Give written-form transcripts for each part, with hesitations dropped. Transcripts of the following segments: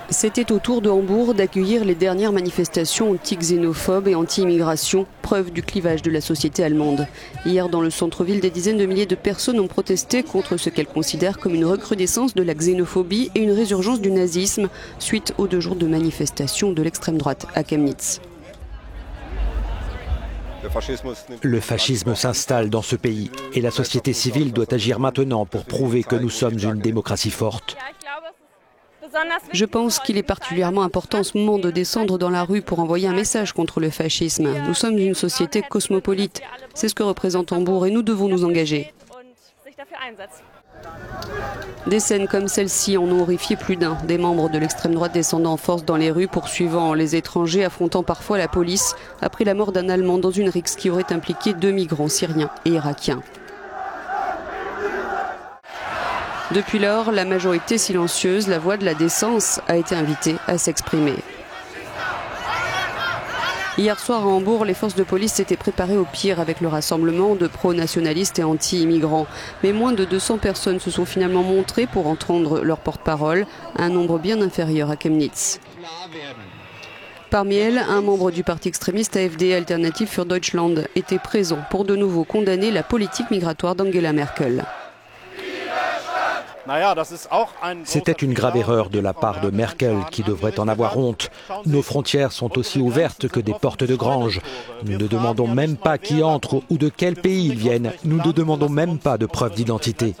C'était au tour de Hambourg d'accueillir les dernières manifestations anti-xénophobes et anti-immigration, preuve du clivage de la société allemande. Hier, dans le centre-ville, des dizaines de milliers de personnes ont protesté contre ce qu'elles considèrent comme une recrudescence de la xénophobie et une résurgence du nazisme, suite aux 2 jours de manifestations de l'extrême droite à Chemnitz. Le fascisme s'installe dans ce pays et la société civile doit agir maintenant pour prouver que nous sommes une démocratie forte. Je pense qu'il est particulièrement important en ce moment de descendre dans la rue pour envoyer un message contre le fascisme. Nous sommes une société cosmopolite. C'est ce que représente Hambourg et nous devons nous engager. Des scènes comme celle-ci en ont horrifié plus d'un. Des membres de l'extrême droite descendant en force dans les rues, poursuivant les étrangers, affrontant parfois la police, après la mort d'un Allemand dans une rixe qui aurait impliqué 2 migrants syriens et irakiens. Depuis lors, la majorité silencieuse, la voix de la décence, a été invitée à s'exprimer. Hier soir à Hambourg, les forces de police s'étaient préparées au pire avec le rassemblement de pro-nationalistes et anti-immigrants. Mais moins de 200 personnes se sont finalement montrées pour entendre leur porte-parole, un nombre bien inférieur à Chemnitz. Parmi elles, un membre du parti extrémiste AfD Alternative für Deutschland était présent pour de nouveau condamner la politique migratoire d'Angela Merkel. C'était une grave erreur de la part de Merkel qui devrait en avoir honte. Nos frontières sont aussi ouvertes que des portes de grange. Nous ne demandons même pas qui entre ou de quel pays ils viennent. Nous ne demandons même pas de preuve d'identité.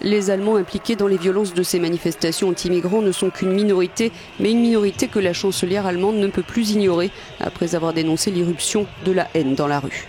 Les Allemands impliqués dans les violences de ces manifestations anti-migrants ne sont qu'une minorité, mais une minorité que la chancelière allemande ne peut plus ignorer après avoir dénoncé l'irruption de la haine dans la rue.